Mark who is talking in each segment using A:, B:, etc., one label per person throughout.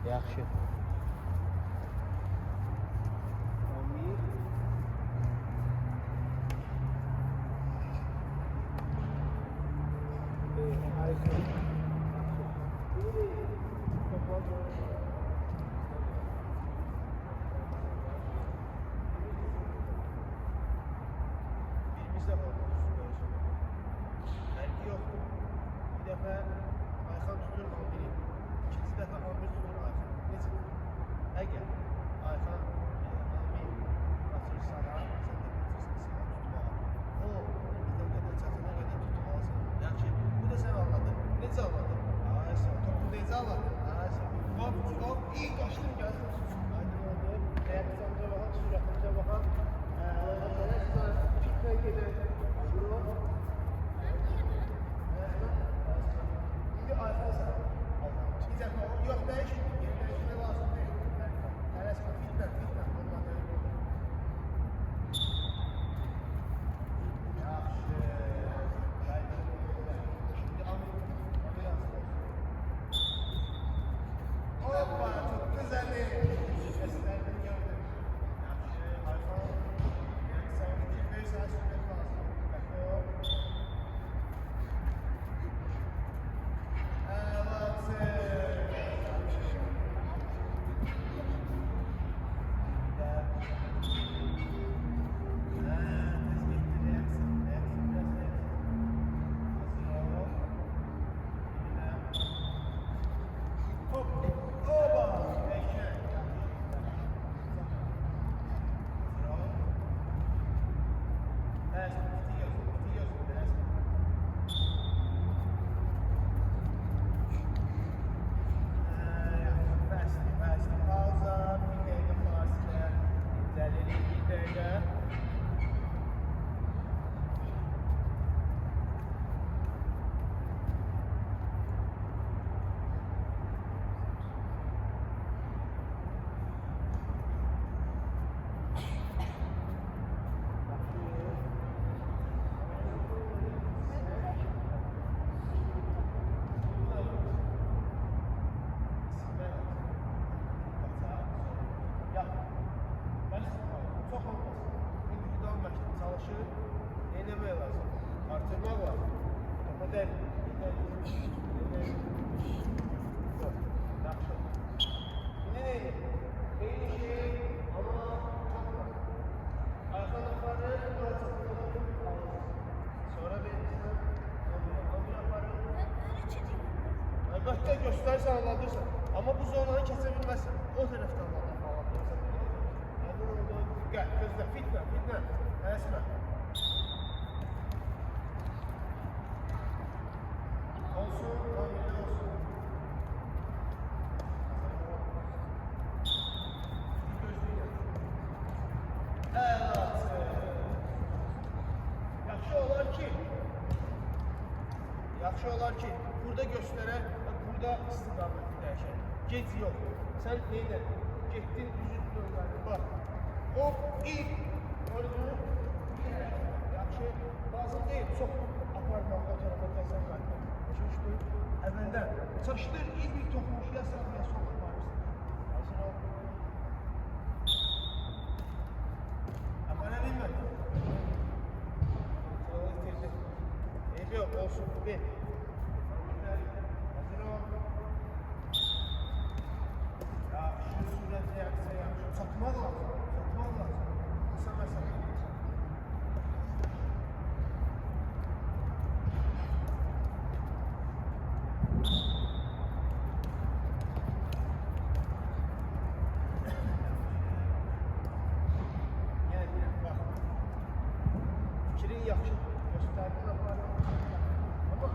A: Yaxşı.
B: Birimizdə var. Fərqi yoxdur. Bir dəfə Ayxan tutur 11'i. İkinci dəfə 11 tutur Ayxan. Necədir? Əgər Ayxan 11 atır sana, sən də bitirsən sənə tutmağa. O, bir qədər çatana qədər tutmalısan. Yaxşı, bu da sən anladın. Necə anladın? Ay sən, topu necə anladın? Ay sən, hop, iyi qaçdın, gəldin. Aydın oldu. Ayaqlarımıza baxan, sürətimize baxan. Fitnə gedək. İndi Ayxan sən. Bir dəfə o, yox, dəyişin. Dəyişmə lazım deyil. Tələsmə, fitnə, olmadı. Yaxşı. Şimdi ambulans. Hoppa, çok güzel. Seslerini gördüm. Yaxşı, Ayxan. Yani sen bitirmeyi sana sürmek lazım. Dikkatli ol. Çok olmaz. İndividual məşqdə çalışır, eləmək lazım. Artırmaq lazım. Topa dəl. Yox, yaxşı. İndi neydi? Eyni şey, amma çatma. Ayxan aparır, bura çatmaları alırsın. Sonra verirsən, onu aparır. Əlbəttə göstərirsən, anladırsan. Amma bu zonanı kəsə bilməzsən. O tərəfdən anladırsan. Gel, gözle, fitne. Resmen. Olsun, tamamıyla olsun. Gözlüğü. Evet. Yaxşı olar ki, burada göstərə, burada istiqaməti dəyişək. Gec yox. Sən neylədin? Getdin, üzün döndərdin. Bax. Hop, ilk. Gördün. Yaxşı. Lazım deyil. Çox aparmaq o tarafa təsən qayıtmaq. Başa düşdün. Əvvəldən. Çaşdır, ilk bir toxumuş, ya sağ, ya sol aparırsın. Hazır ol. Apara bilmədin. Sıralı itirdi. Eybi yok, olsun. Bir. Hazır ol. Ya şu sürəti yaksa ya. Satmaq lazım. Satmaq lazım. Kısa mesafe. Fikrin yaxşı göstərdin aparır. Ama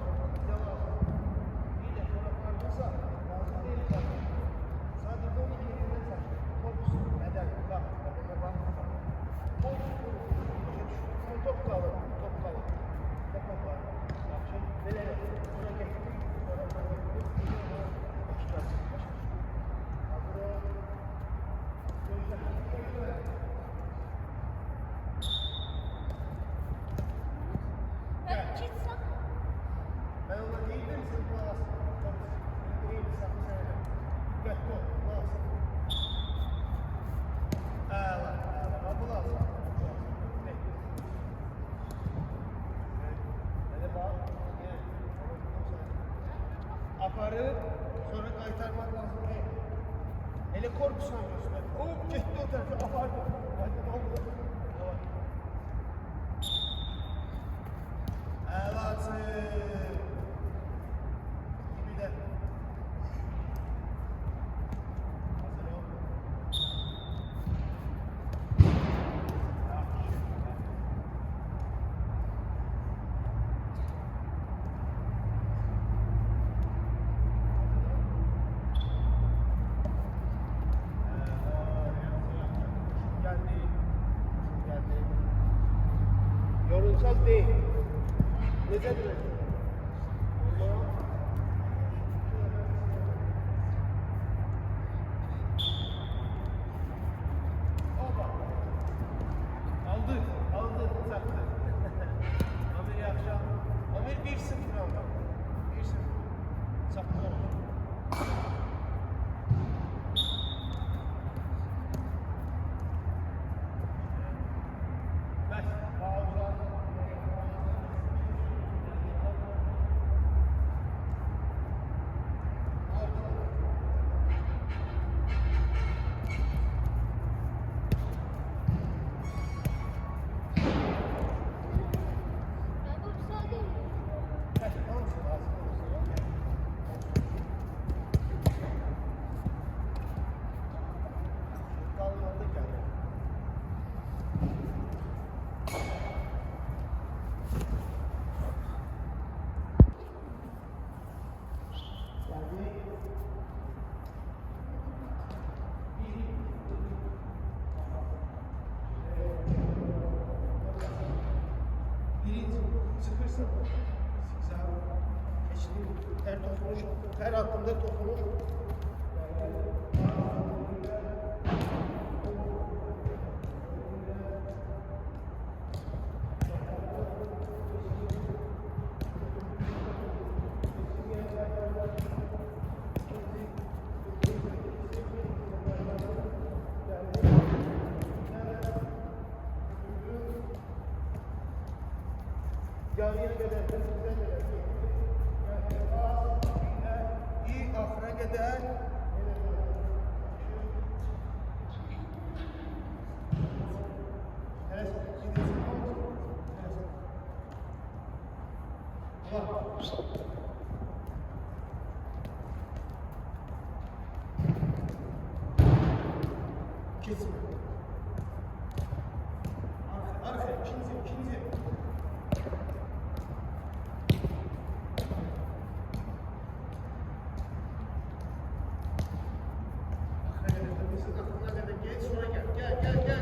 B: Sonra kaytarmak lazım değil. Hele korkusuna göster. Hop gitti o tarafa. Afardı. Hadi ne oldu? Yavaş. Evet. Gibi de. Hazır ol. Yorulacağız değil. Nedir? Aldı, saktı. Amir iyi akşam. Amir 1-0 ama. 1-0. Saktı. Her dokunuş, her aklımda dokunuş. Geriye kadar, iyi ahıra kadar. Kesin. Arka, ikinci.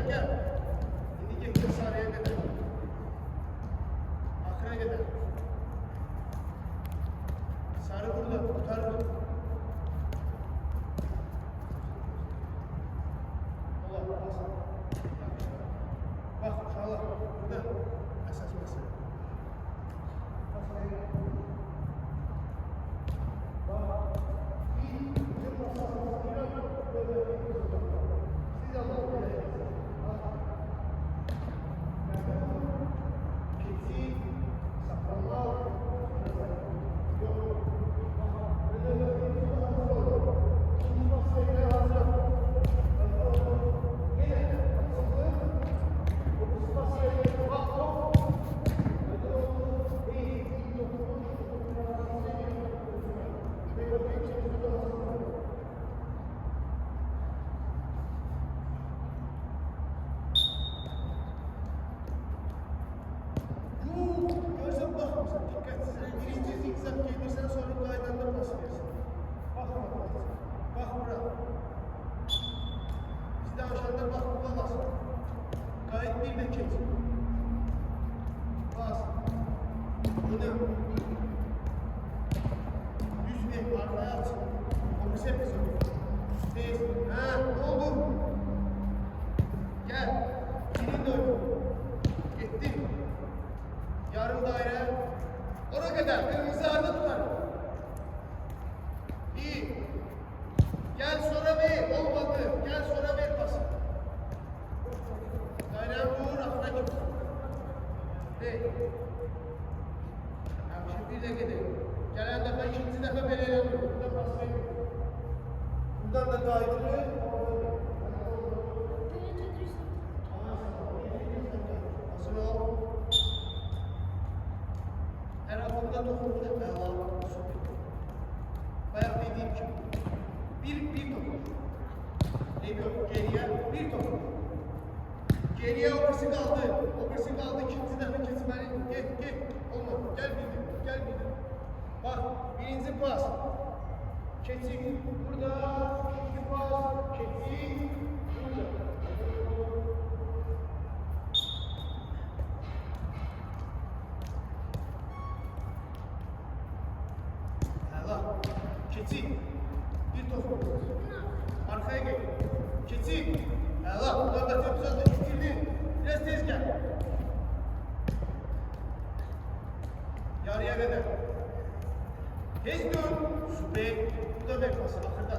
B: Gel. Şimdi getir sarıya kadar. Akıra kadar. Sarı burada, tutar mı? Allah. Bak, Allah. Burada. Esas mesele. Yarım daire. Ona kadar. Kırmızı arda tutar. İyi. Gel sonra ver. Olmadı. Gel sonra ver pası. Dairem vur. Afra git. Değil. Şimdi de gidelim. Gelen defa ikinci defa belirleyelim. Burada pas verin. Buradan da kaydırıyor. Hazır ol. Her adımda dokunmuş. Bayağı dediğim gibi. Bir dokunuş. Geriye bir dokunuş. Geriye o birisi kaldı. O birisi kaldı. İkinci defa kesmeli. Gel. Olmadı. Gel bildim. Bak birinci pas. Keçik burada. İkinci pas. Keçik burada. Hala. Keçik. Bir top. Arkaya gel. Keçik. Hala. Nöbeti düzeldi. Bitirdi. Biraz tez gel. Yarıya kadar. Tez dön. Süper. Bu da beklasın. Ahırda.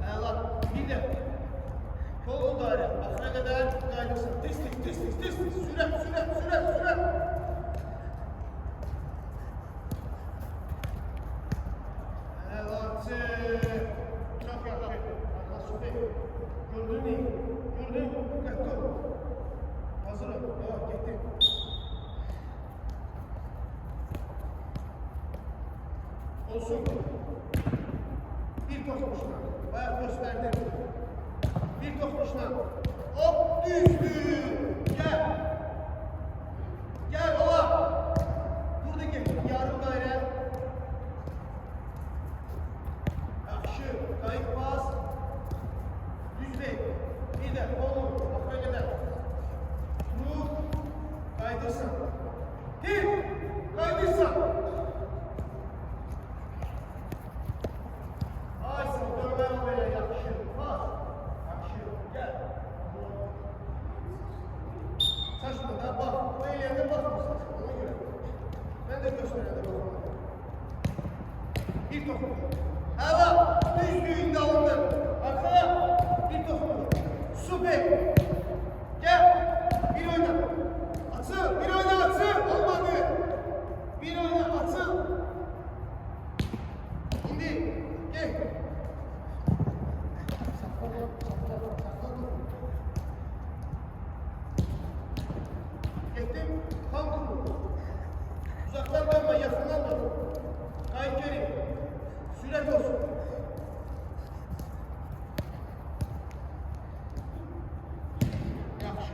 B: Hala. Bir de. Kol daire. Ahıra kadar kaynasın. Tez. Süre. Hala. Çok yakın. Hala süper. Gördün mü? Dikkatli ol. Hazır ol. Devam. Gitti. Olsun. Bir tokuşla. Bayağı gösterdim. Bir tokuşla. Hop düştü. Gel ola. Buradaki yarım daire. Yakşı. Kayıp bas. Düz değil. Bir de kolu. Bakma kadar. Bu. Kaydırsan. Kaydırsan. Saçmadan bak, o ellerine bakmıyorsun. Ona göre. Ben de göstereyim. Bir topu. Hava, düzlüğünde alındı. Arkaya, bir topu. Süper. Gel, bir oyna. Atıl, bir oyna atıl. Olmadı. Bir oyna atıl. İndi, gel. Gittim, tam kurulu. Uzaktan bakma, yakından bak. Kayıt geri. Sürat olsun. Yakşı.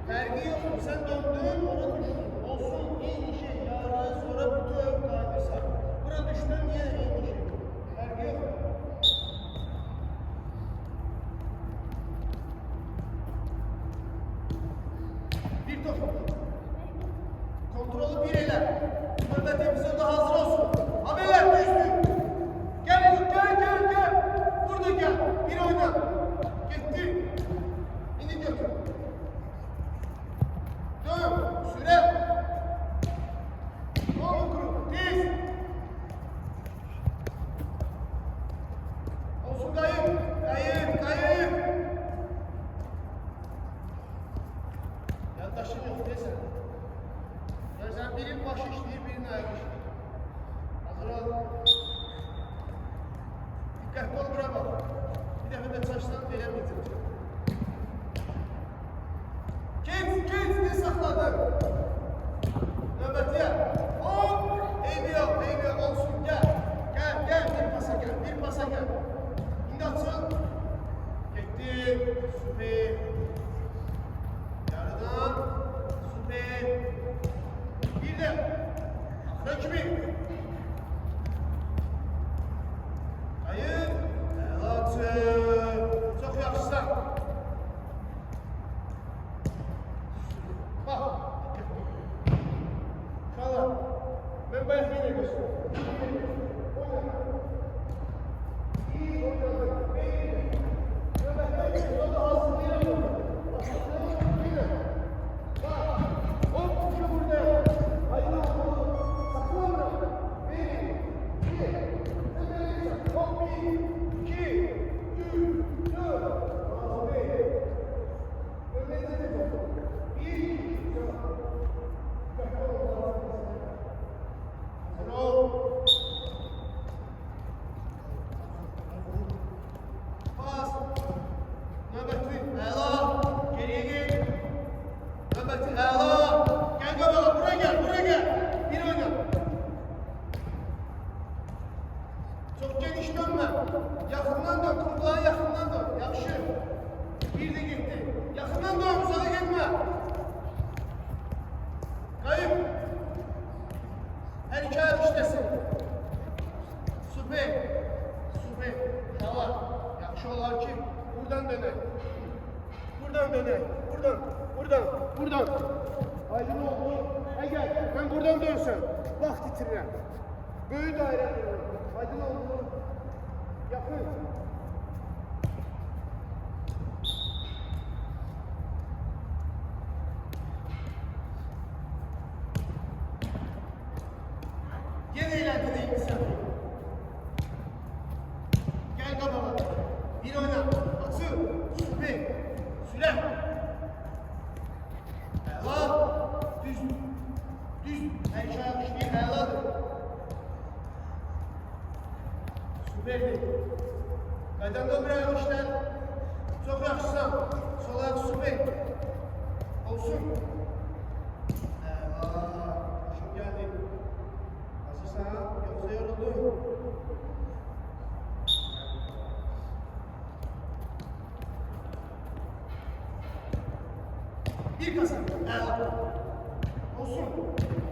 B: Vergi yok mu? Sen döndün, ona düştün. Olsun, en şey yarın sonra bütün kaydırsa. Buna düştün, yine en şey. Vergi yok mu? Bir top. Kontrolü bir ele. Nöbet epizodu hazır olsun. Ameler düştü. Gel. Burada gel. Bir oyna. Gitti. İndi götür. Dön. Süre. Kolu kuru. Diz. Olsun kayıp. Yandaşın yok neyse. Sen birinin başı işleyir, birinin ayağı işleyir. Hazır ol. Dikkatli ol buraya bak. Bir defa da saçlarını veremeyeceğim. Kes, ne sakladın? Nöbetiye. Hop! Eğiliyor, olsun, gel. Gel, bir pasa gel. İndi atsın. Gitti, süper. Yarıdan, süper. Bir de rakibi. Hayır. Çok yakışsan. Bak. Kala. Ben yine göstereyim. İyi oynadık. Yolu hazırlayalım. Hop şu burada. Hayır saklanma. Bir. Hop 1, 2, 3. Erken işlesin. Süper. Süper. Tamam. Yaxşı olar ki buradan dönek. Buradan dönek. Buradan. Aydın oldu. Eğer ben buradan dönsem vaxt itirirəm. Böyük dairə dönürüm. Aydın oldu. Yakın. Gene eğlendireyim sen. Gel kabala. Bir oyna. Atı. Süper. Süre. Ela. Düz. Her şey yapışmayı eladır. Süperdir. Qaydanda bir ayak işler. Çok yaxşısan. Sol ayak süper. Olsun. Ela. Hoşum geldi. Hazırsan yoksa yoruldun. Bir kazan. Ela. Olsun.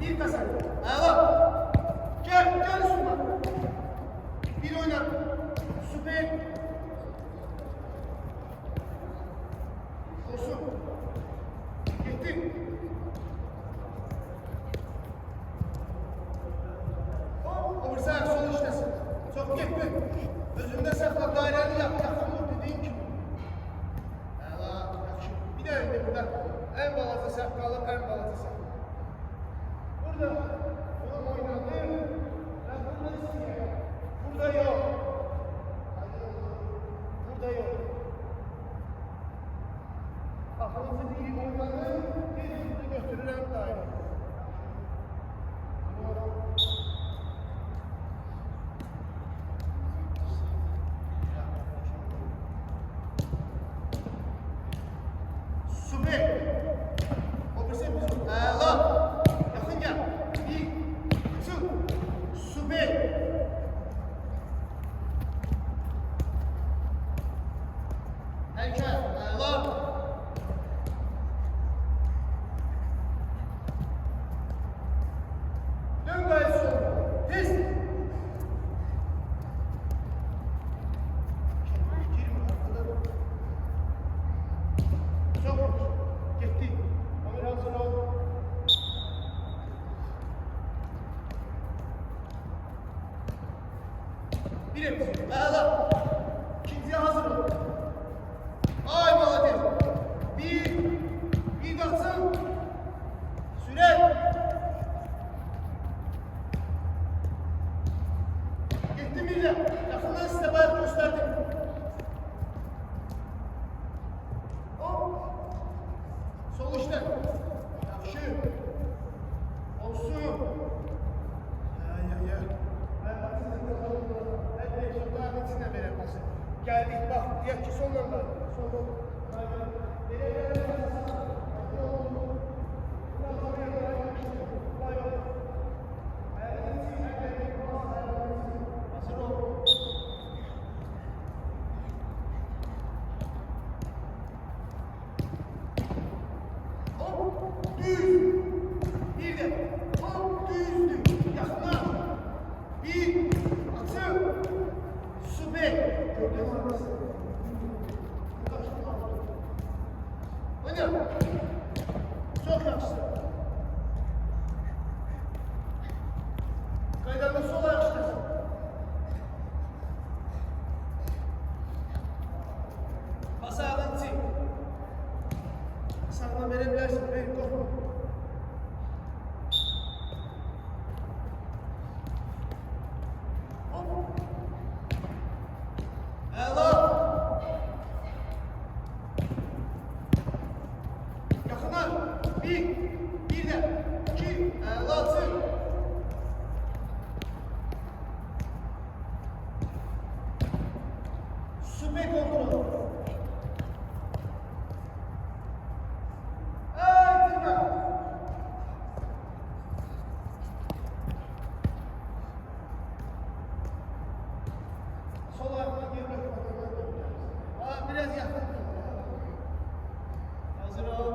B: Bir kazan. Ela. Gel üstüme. Bir oyna. Süper. Olsun. Gittin. Öbürsen sol işlesin. Çok gitti. Özünde sakla daireni yap. Yakın vur dediğim gibi. Ela. Yaxşı. Bir de önde burada. En balatı səhv qalıb, en balatı səhv. Burada onu oynadı. Ben burada istəyirəm. Burada yok. Burada yok. Aklınızı deyip oynadı. Bir götürürəm dairə. Süper. O bir şey bizim. Ela. Yakın gel. Bir. Iki. Süper. Erken. Ela. Dön gayet sol. Tez. Girme arkada. Çok hoş. Gitti. Ömer hazır ol. Birim. Ela. İkinciye hazır ol. Ay maladır. Bir baksın. Süre. Gitti millet. Yakından size bayağı gösterdim. Hop. Sol işte. Yaxşı. Olsun. Ya. Ben bak sizinle kalın. Ben de çok daha içine verem basın. Geldik bak. Diyak ki sondan var. Sondan. Hazır ol. Hop. Düz. Bir de. Hop. Düzdü. Yakına. Bir. Atı. Süper. Oyna. Çok yaxşı. Qaydanda sol ayak işləsin. Bas ayağdan çək. Sağdan verə bilərsin. Ver, qorxma. Hop. Ela. Yakına. Bir de. İki. Ela. Süper kontrol. Sol ayakına girmek. Biraz yakın. Hazır ol.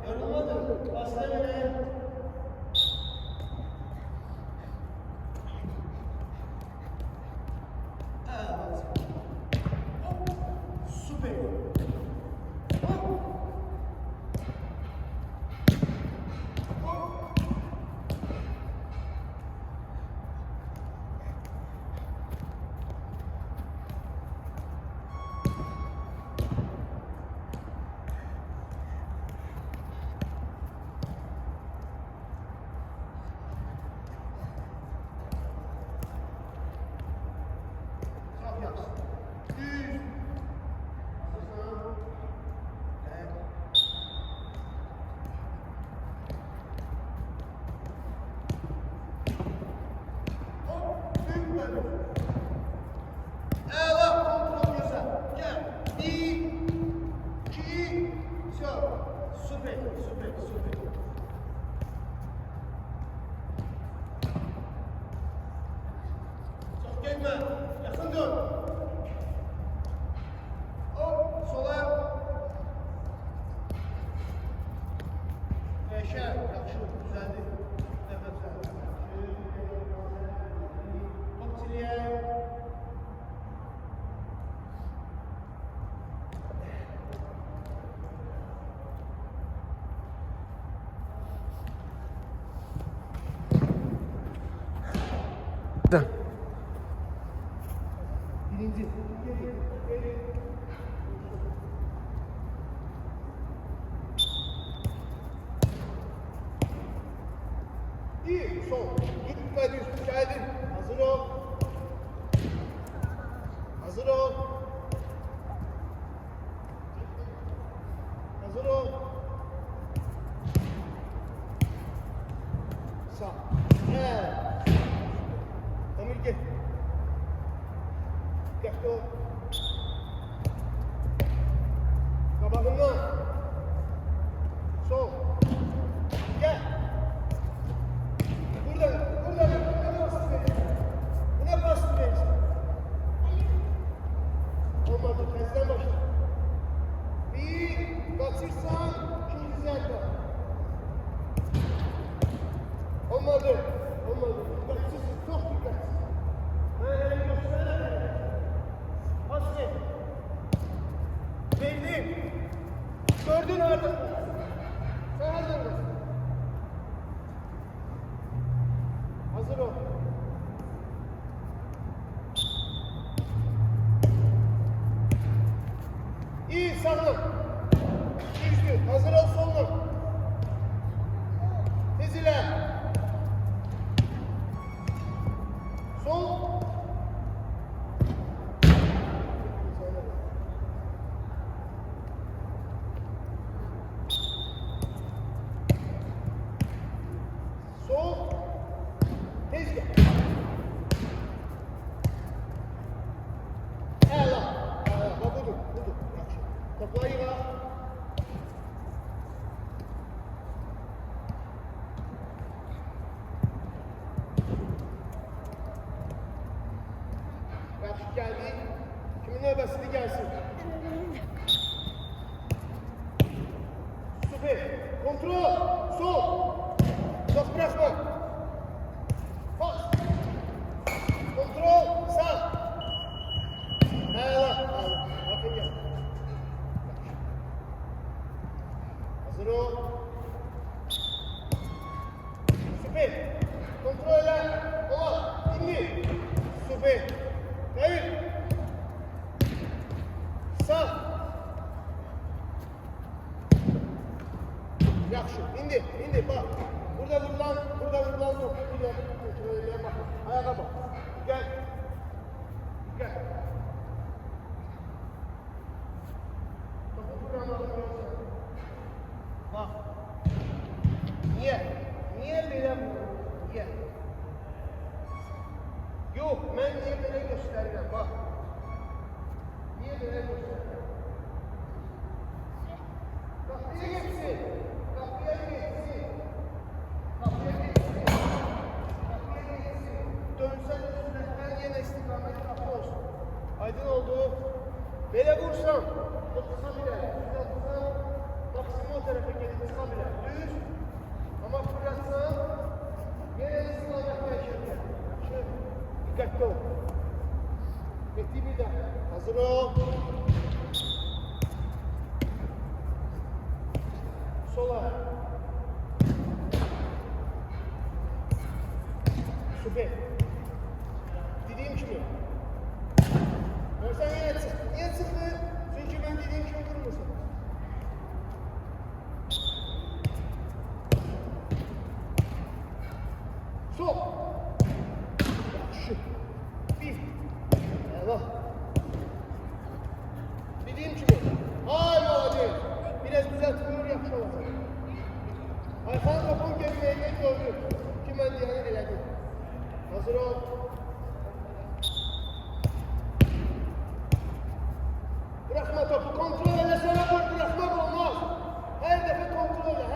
B: Yorulmadın. Bastı beni. Sol. Gitme düz. Geldin. Hazır ol. Hazır ol. Hazır ol. Sağ. Evet. Emir gel. Dikkatli ol. Kabağından. Sol. Gel. Buradan. Buna bastı verirsin. Buna bastı verirsin. Olmadı. Kezden başla. Bir. Kaçırsan. İkinci zerbe. Olmadı. Dikkatsiz. Çok dikkatsiz. Böyle gösterene. Pas ver. Verdim. Gördün ardından. Sen hazır mısın? Hazır ol. İyi sağlam. Düzgün. Hazır ol soluna. Tezile. Sol. Sol. Tezgah. Budur. Yaxşı. Toplayı var. Yaxşı geldi. Kimin növbəsidir gelsin. Süper. Kontrol. Sol. Çok bırakma. Pas. Kontrol. Sağ. Bakın gel. Hazır ol. Süper. Kontrolle. Ola. İndir. Süper. Kayıt. Sağ. Yaxşı. İndir. Bak. Burada vurulan top. Kontrolle bak. Ayağa bak. Gel. Bak. Niye böyle vuruyorsun? Niye? Yok, ben niye böyle göstermem? Bak. Niye böyle göstermem? Kapıya geçsin. Dönsen üstünden yine istikamet kapı olsun. Aydın oldu. Böyle vursam, o kısa bile. Üstüne vursam, maksimum o tarafa gelip kısa bile. Düz. Ama fırlatsam, yine istikamet yaşarken. Şöyle, dikkatli ol. Bekle bir daha. Hazır ol. Sola. Süper. Dediğim gibi. Görsen yine çık. Niye çıktı? Çünkü ben dediğim gibi durmasın. Sol. Şu. Bir. Evet. Dediğim gibi. Ay olacak. Biraz düzeltmiyor yapmış olacak. Ayhan topun gelmeyene gördüm. Kim ben diyeni diledim. Hazır ol. Bırakma topu. Kontrol ele sana vur. Bırakmak olmaz. Her defa kontrol ele.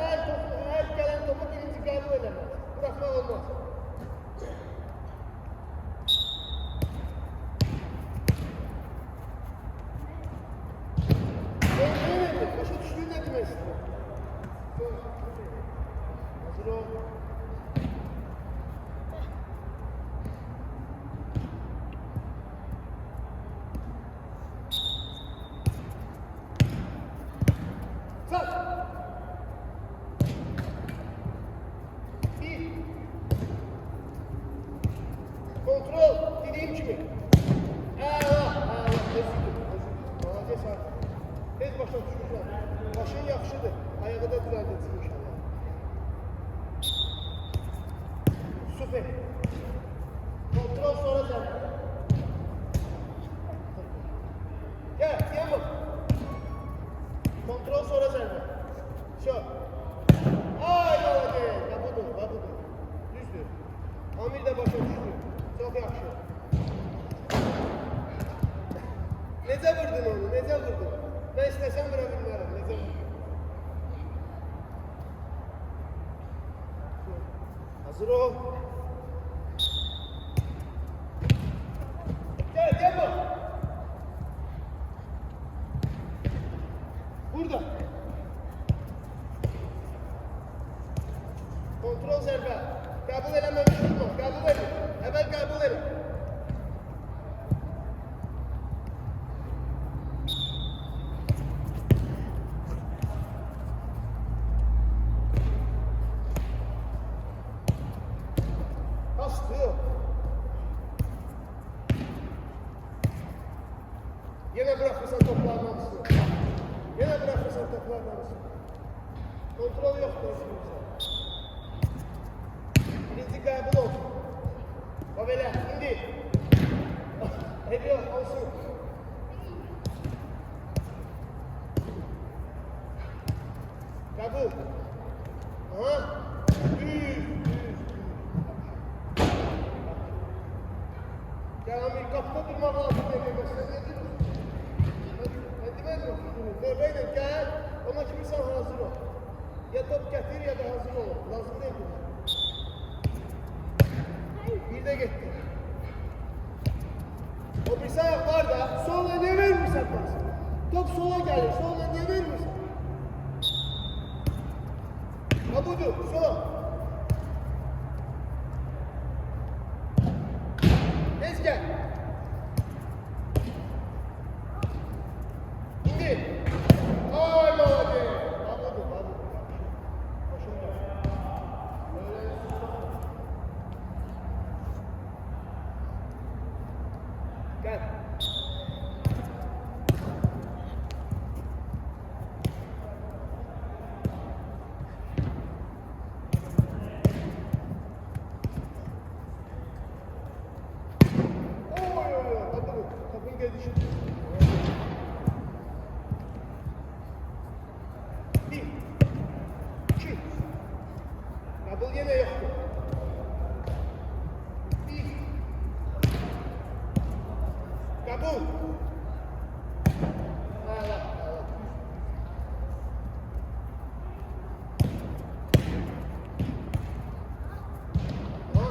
B: Her gelen topu birinci kabul edemez. Bırakmak olmaz. Başa düştüğün ne demek istiyor? Hazır ol. Kontrol, dediğim gibi. Tez başa düşürsən. Başın yaxşıdır. Ayağı da düzəldəcək inşallah. Süper. Kontrol sonra zərbə. Gel, yanma. Kontrol sonra zərbə. Şöyle. Ay молодец. Babudur. Düzdür. Amir de başa düştü. Çok yaxşı. Necə vurdun onu? Necə vurdun? Ben istesem vura bilmərəm. Necə vurdun? Hazır ol. Gel bak. Burada. Kontrol zərbə. Qəbul eləməmiş tutma. Qəbul edin. Əvvəl qəbul edin. Bastı. Yine bırakırsan toplanmamışsın. Yine bırakırsan toplanmamışsın. Kontrol yok dostumuzda. Birinci qəbul olsun. O belə, indi. Ediyor, olsun. Qəbul. Aha. Düz. Ya Amir kapıda durmak lazım diye sen ne diyorsun? Ben demedim mi? Böyle gel ama şimdi sen hazır ol. Ya top getir ya da hazır ol. Lazım değil mi? Bir de gitti. O bir ayak var da sola ne vermişsen pas. Top sola gelir. Sola ne vermişsen. Ha budur. Sol. Gel. İndir. Ay молодец. Babudur. Başında. Gel. Kapın gelişi. Bir. İki. Kabul yine yoktu. Bir. Kabul. Allah. Ha.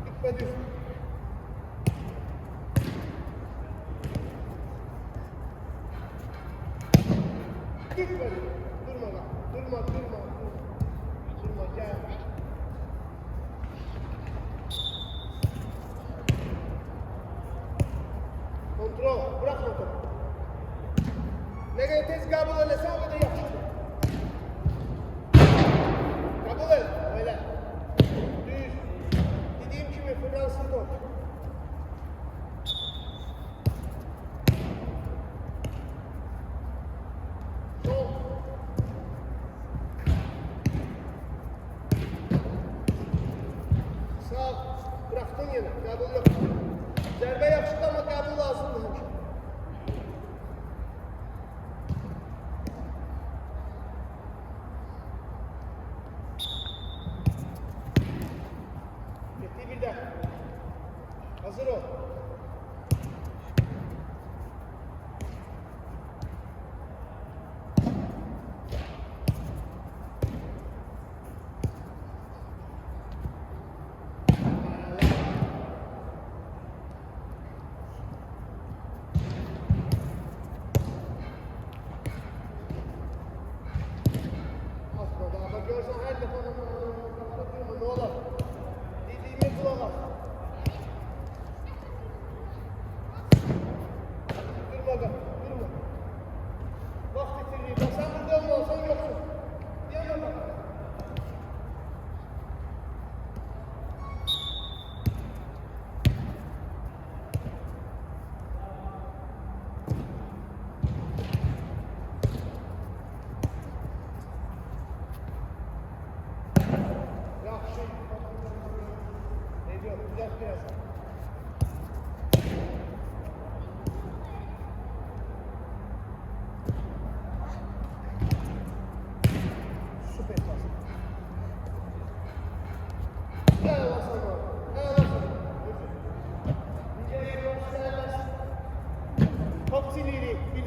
B: Bitmedi. Gitme. Durma bak. Durma gel. Kontrol. Bırakma topu. Ne kadar tez kabul edersen o kadar yakışır. Kabul et. Öyle. Düz. Dediğim gibi Fransız top. Bıraktın yine, kabul yok. Zərbə yaxşıdır ama kabul lazımdır həmişə. Getdi bir də. Hazır ol.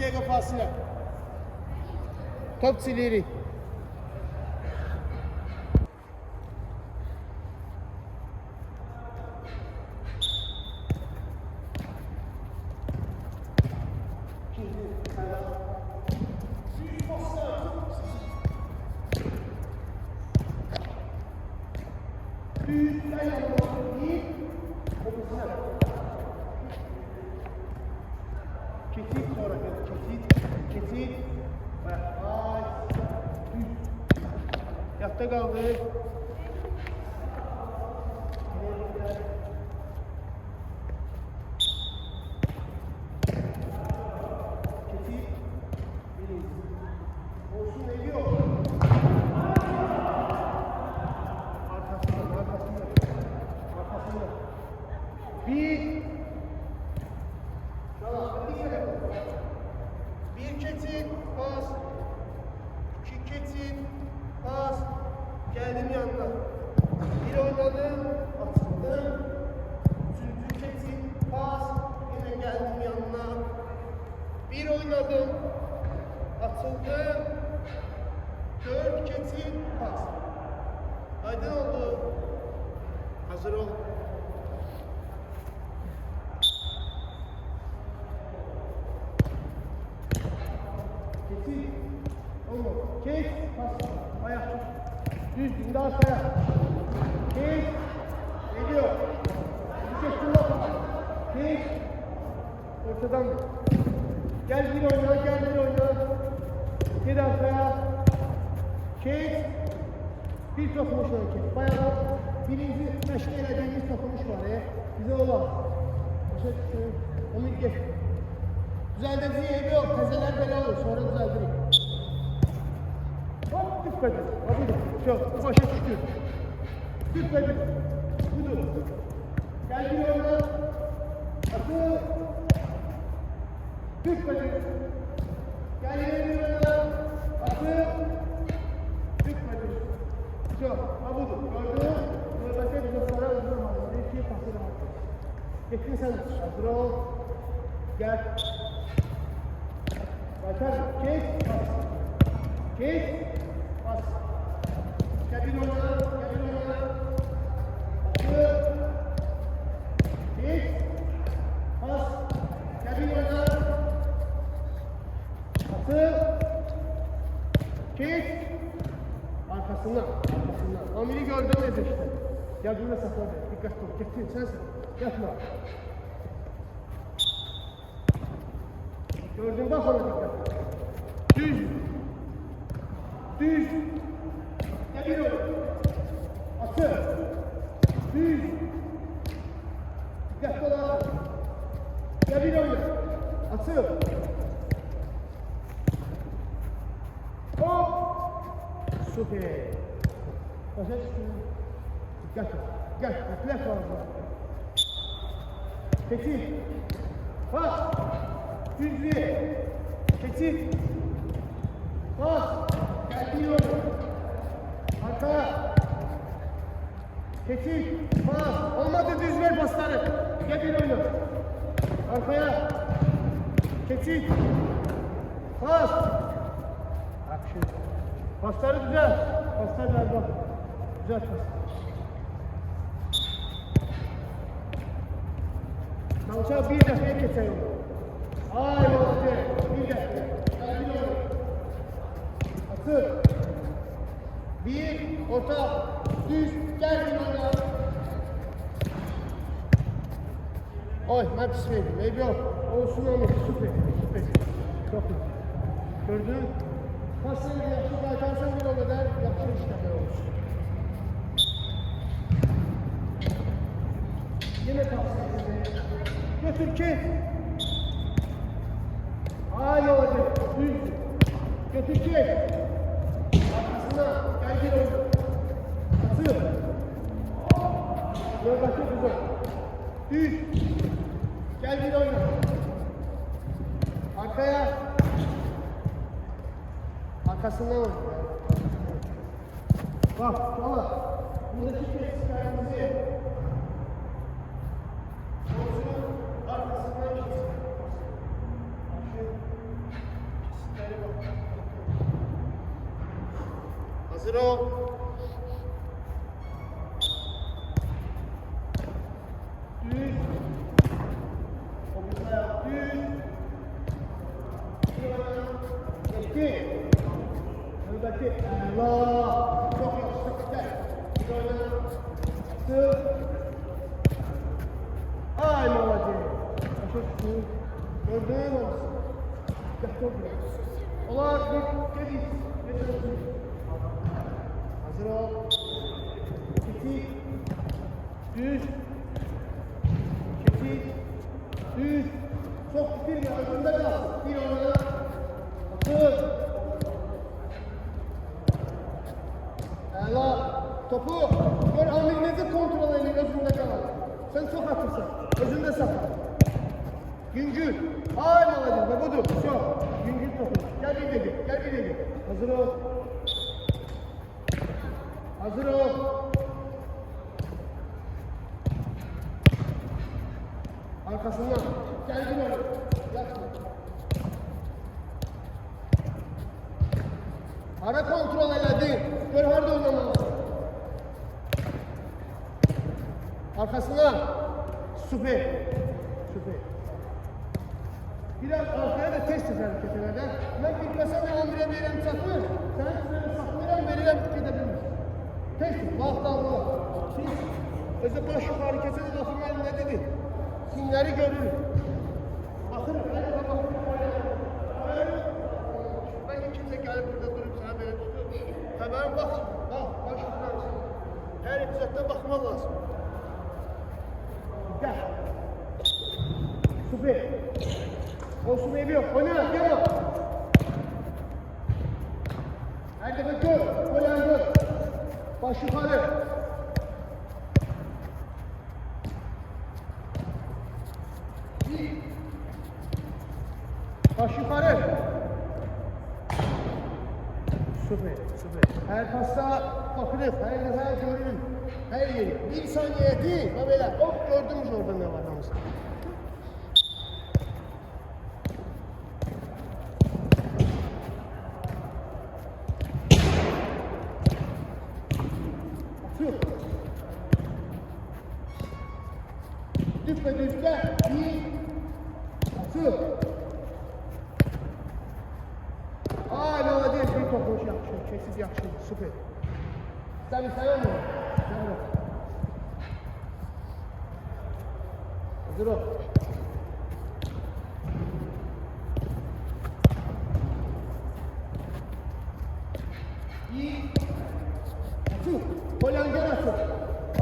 B: dakika fasile. Top ileri. Kesit sonra kesit. Ay. Yatta kaldı. Kesit. Olsun ediyor. Arkasında. Bir. Bir kesit, pas. İki kesit, pas. Geldim yanına. Bir oynadım, atıldım. Üçüncü kesit, pas. Yine geldim yanına. Bir oynadım, atıldım. Dört kesit, pas. Hadi oldu. Hazır ol. Kesit. Olmadı. Kes. Pas. Ayak. Düz. Şimdi arkaya. Kes. Geliyor. Bir kestim bak. Kes. Ortadan. Gel bir oyna. Gel bir oyna. Gel arkaya. Kes. Bir dokunuş var kes. Bayağı birinci meşgul edildiğimiz dokunuş var ya. Bize olan. Onu geç. Düzeldiği evi yok. Tezeler böyle olur. Sonra düzeldirik. Hop düşmedi. Hadi de. Çok. Başa çıkıyor. Düşmedi. Budur. Gel bir oyna. Atı. Düşmedi. Gel bir oyna. Atı. Düşmedi. Çok. Ha budur. Gördün. Buradaki bize sonra uzun var. İkiye pasını var. Geçin sen. Hazır ol. Gel. Başar. Kes. Pas. Kes. Pas. Kendin oyna. Kendin oyna. Atı. Kes. Pas. Kendin oyna. Atı. Kes. Arkasından. Arkasından. Amiri gördün dedi işte. Yardımda sakladı. Dikkat ol. Gittin sensin. Yapma. Gördün bak ona dikkat. Düz. Düz. Gel bir atı. Düz. Dikkat ol abi. Gel bir atı. Hop. Süper. Başa çıkıyor. Dikkat ol. Gel. Refleks var. Peki. Bak. Düzlüğe. Kesit. Bas. Geldiği arka. Kesit. Bas. Olmadı düz ver pasları. Gel bir oyna. Arkaya. Kesit. Bas. Bak şimdi. Pasları güzel. Paslar ver bak. Güzel pas. Çalışa bir defaya geçelim. Ay oldu. Bir defaya. Atı. Bir. Orta. Düz. Gel bir oyna. Oy ben pişmeydim. Maybe yok. Olsun olmuş. Süper. Süper. Çok iyi. Gördün? Pasını yaptı. Zaten bir o kadar yaptı işte böyle olmuş. Yine tavsiye. Götür ki. Ay oldu. Düz. Götür ki. Arkasına. Gel bir oyna. Atı. Yoldaki kızım. Düz. Gel bir oyna. Arkaya. Arkasından oyna. Bak, bak. Buradaki kesiklerimizi arkasından kesin. Hazır ol. Düz. Omuz ayak düz. Geçti. Öndeki. Allah. Çok yakışıklı. Gel. Bir oyna. Sır. Ay молодец. Çok iyi. Gördün mü? Çok güzel. Olar bir hazır ol. Çekil. Düz. Çekil. Düz. Çok bitirme. Önünde kal. Bir oyna. Atıl. Allah. Topu. Gör Amir'inizi kontrol edin. Özünde kalan. Sen çok haklısın. Özünde sakla. Güngül. Ay молодец. Ve budur. Şu. Güngül topu. Gel bir dedi. Gel bir dedi. Hazır ol. Hazır ol. Arkasından. Gel bir oraya. Yatma. Ara kontrol eledi. Gör harda oynamalısın. Arkasından. Süper. Süper. Biraz arkaya da test hareket ederler. Ben gitmesem de 11'e veririm saklı. Sen sizleri saklayacağım veririm gidebiliriz. Test. Vaxt Allah. Siz özü baş yukarı kesene bakın ben ne dedi. Sinirleri görürüm. Bakın. Ben kimse gelip burada durup sana böyle tutuyor. Hemen bak. Bak. Baş yukarı. Her epizotta bakmak lazım. Gel. Süper. Olsun evi yok. Oyna. Gel. Her defa gör. Koyan gör. Baş yukarı. Baş yukarı. Süper. Süper. Her pasta bakılır. Her defa görülür. Her yeri. Bir saniye değil. Böyle. Hop gördünüz orada ne var namazda. Düz ve düzle bir atı. Ay молодец bir topuş yakışır, kesit yakışır, süper. Sen sayar mı? Hazır ol. Bir atı. Kolyanger atı.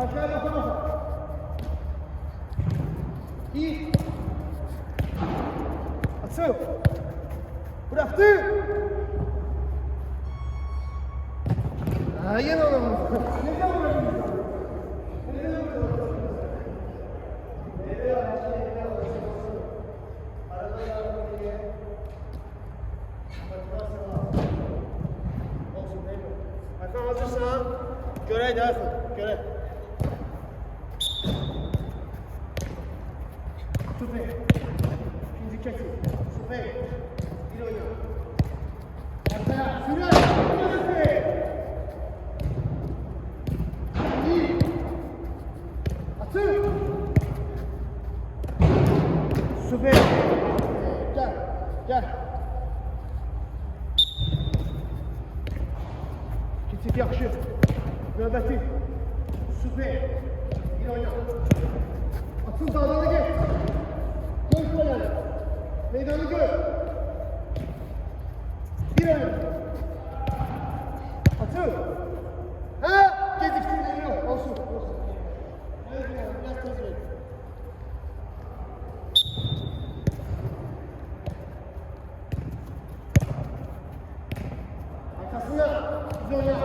B: Aşağıya bakamazsın. Bir atı. Bıraktı. Hayır oğlum. Neden bırakıyorsun? Hakan hazırsan görey de Hakan. Görey. Süper. İkinci kesin. Süper. Bir oyun. Arkaya. Sürer. Süper. İyi. Atı. Süper. Gel. Gel. Kesit yakışır. Nöbeti. Süper. Bir oyun. Atın dağlarına gel. Gör kolay. Meydanı gör. Bir oyun. Atın. Ha? Geciktin yok. Olsun. Olsun. Evet, biraz tez verin. Arkasına. Biz oyna.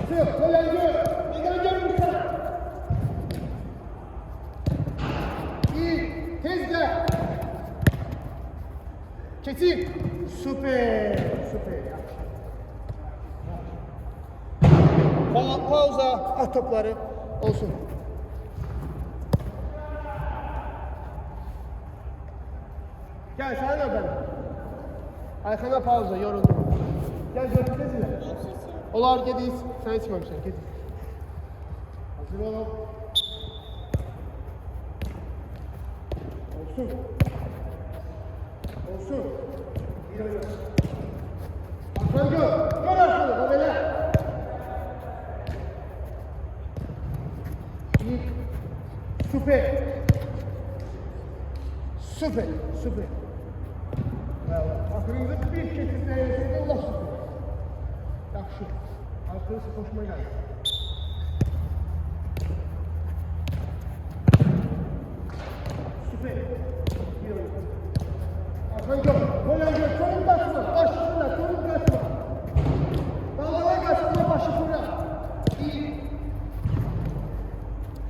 B: Atın. Kolay gör. Meydanı gör bu sana. İyi. Tez gel. Kesin. Süper. Süper. Pauza. At topları. Olsun. Gel sen de ben. Aykan'a pauza. Yoruldum. Gel görüntüsüne. Onlar gediyiz. Sen içmemişsin. Gediyiz. Hazır ol. Olsun. Olsun. Bir oyun. Arkan gör. Gör arkanı. Babele. Bir. Süper. Süper. Süper. Aklınızı bir kesinlikle Allah süper. Yaxşı. Arkanızı koşmaya geldi. Süper. Bir oyun. Arkan gör. Böyle gör. Sonun basma. Başı şurada. Sonun basma. Dalgalar basma. Başı şurada. Bir.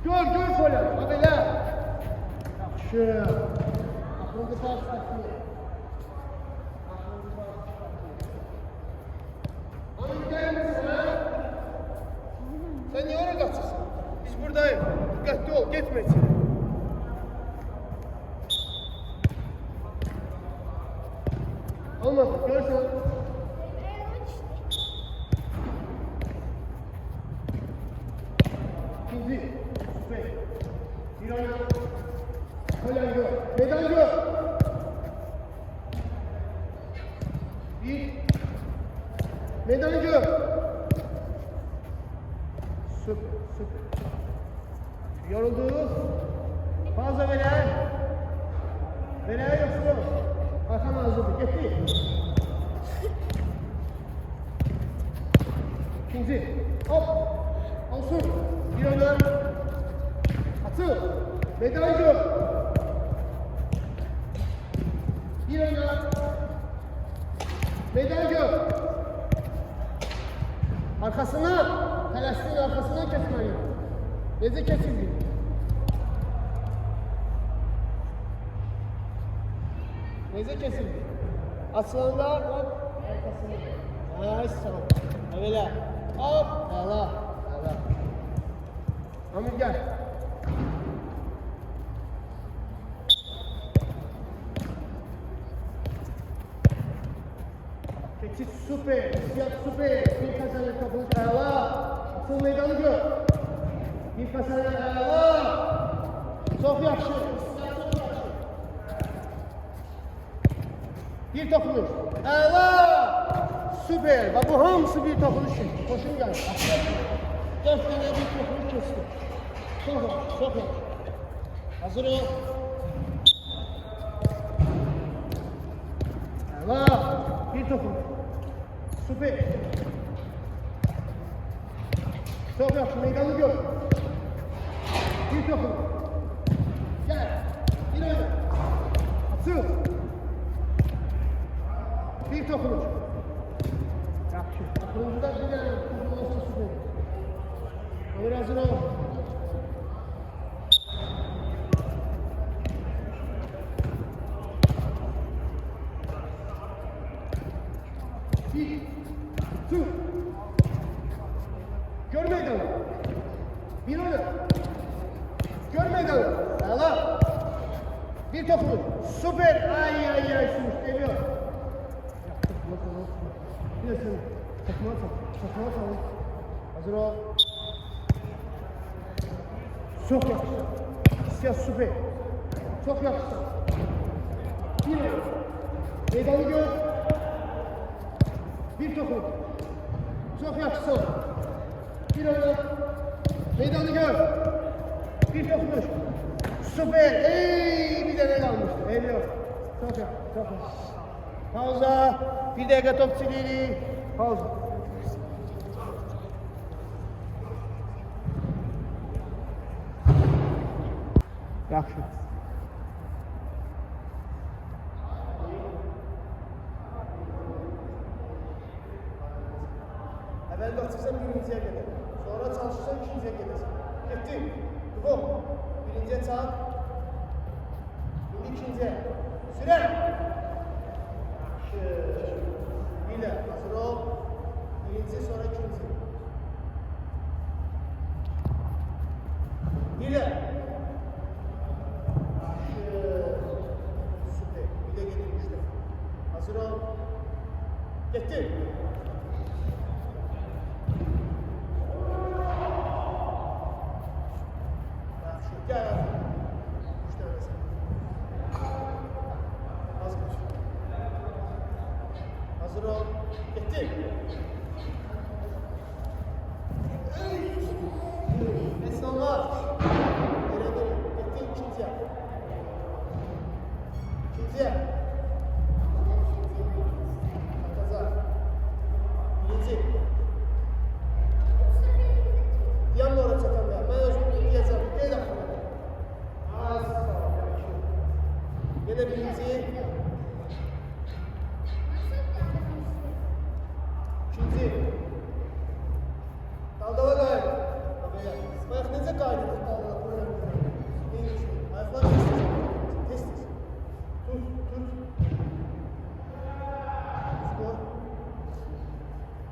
B: Gör böyle. Babele. Yaxşı. Aklınızı sağ tutun. Sen niye oraya kaçırsın? Biz buradayız. Dikkatli ol, geçme içeri. Olmadı, görsen. İkinci, süper. Bir oyun. Kolen gör, meydan gör. Bir. Meydan gör. Süper, süper. Yoruldu. Fazla veren. Veren yoksa. Hakan hazırdı. Gitti. İkinci. Hop. Olsun. Bir oynar. Atı. Meydan gör. Bir oynar. Meydan gör. Arkasına. Telesinin arkasından kesmeli. Nezi kesildi. Nezi kesildi. Aslanlar hop arkasına. Nice tamam. Evvela. Hop. Allah. Amir gel. Keçit süper. Siyah süper. Bir kazanır kapını. Allah. Asıl meydanı gör. Bir kazanır. Allah. Çok yaxşı. Bir dokunuş. Allah. Süper. Bak bu hamısı bir dokunuş. Koşun gel. 4 tane bir dokunuş kesti. Çok yaxşı. Çok yaxşı. Hazır ol. Allah. Bir dokunuş. Süper. Çok yaxşı. Meydanı gör. Bir dokunuş. Gel. Bir oyna. Atıl. Bir dokunuş. Yaxşı. Akıllıcıda bir tane kuzun olsa süper. Ömer hazır ol. Bir. Two. Gör meydanı. Bir oyna. Gör meydanı. Allah. Bir dokunuş. Süper. Ay. Sürüş geliyor. Bir de sen. Takıma sal. Hazır ol. Çok yakışır. Siyah süper. Çok yakışır. Bir oyna. Meydanı gör. Bir dokunuş. Çok yakışır. Bir oyna. Meydanı gör. Bir dokunuş. Süper. Bir tane kalmıştı. Geliyor. Çok yakışır. Çok yakışır. Pauza. Bir dakika top siliri. Pauza. Yaxşı. Evvel açırsan birinciye gelir. Sonra çalışırsan ikinciye gelirsin. Gitti. Bu. Birinciye çağır. İkinciye. Süre. Bile. Hazır ol. Birinci sonra ikinci. Bile. Süper. Bile gelir işte. Hazır ol. Gitti. Hazır ol. Getdi. Esnaflar. Getdi ikinciye. İkinciye. Kazar. Birinci. Yanına oraya çatan da. Ben özüm diyeceğim. Bir dakika. Az. Yine birinci. İkinci. Daldala gayet. Bak nece gayet. Daldala. Ayaklar test. Tut.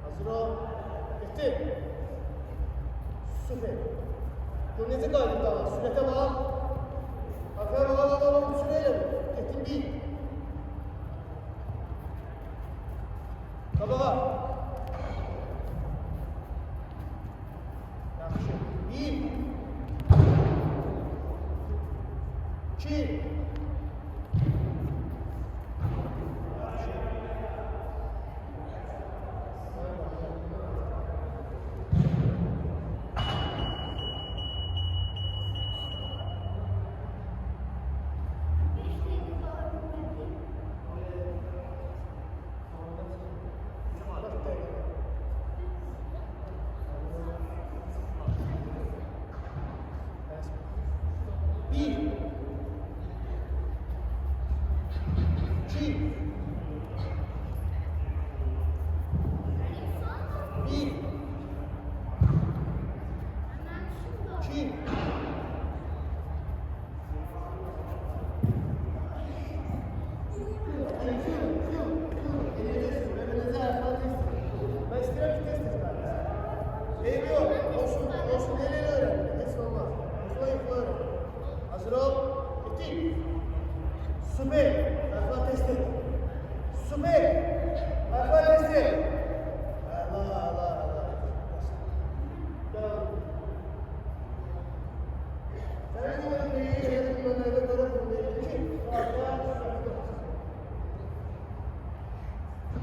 B: Hazır ol. Bitti. Süper. Bu nece gayet daldala. Sürete bak. Arkaya bak. Bu süreyle mi? Gittin bir. Kabağa. Yaxşı. Bir. İki. Bir. İki. Bir. İki. Ben istiyorum ki test edin. Eyvah yok. Olsun. Neleri öğren. Hepsi olmaz. Yapıla öğren. Hazır ol. Bitti. Süper. Ayaklar test et. Süper. Ayaklar test et. Allah. Devam. Sen de böyle bir yönlerine doğru bulmayı için.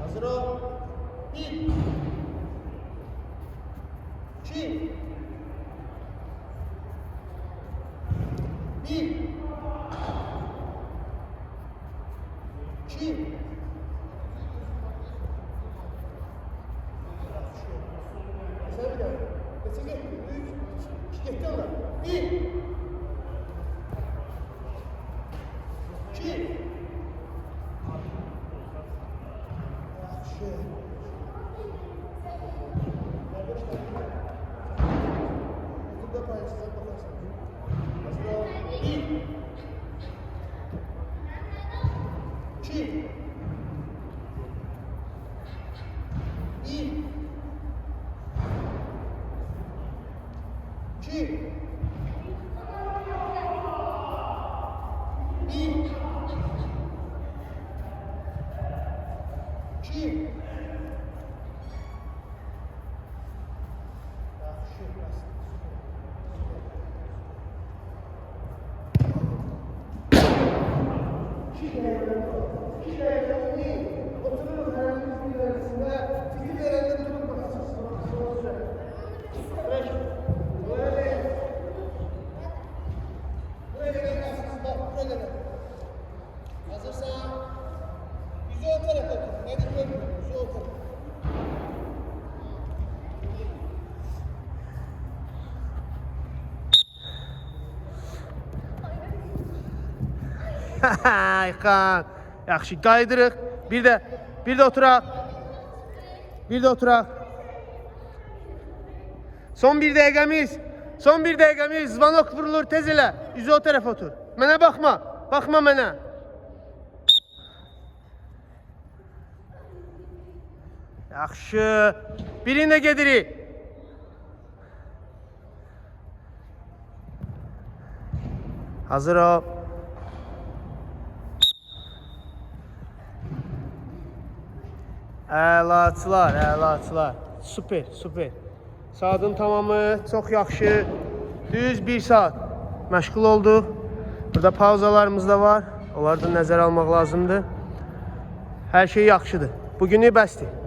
B: Hazır ol. Bir. İki. Bir. İki. Sen bir daha. Geçecek. Üç. İki gitti onlar. Bir. İki. Yaxşı. YouTube'da paylaşacağım bakarsın. Hazır ol. Bir. İki. Bir. İki. Bir. İki. Yaxşı. Otururuz herhangi bir arasında. Fikir verenler durun bakacağız. Sonra süre. Beş. Böyle gelirsiniz. Bak böyle gel. Hazırsan yüzü o tarafa otur. Beni görmüyor. Yüzü o tarafa. Ayxan. Yaxşı, qaydırıq. Bir də oturaq. Son bir dəqiqəmiz. Zvanok vurulur, tez elə. Yüzü o tərəfə otur. Mənə baxma. Baxma mənə. Yaxşı. Birini də gedirik. Hazır ol. Əlaçılar. Super. Saatın tamamı çox yaxşı. Düz 1 saat məşğul olduq. Burada pauzalarımız da var. Onları da nəzərə almaq lazımdır. Hər şey yaxşıdır. Bugünlük bəsdir.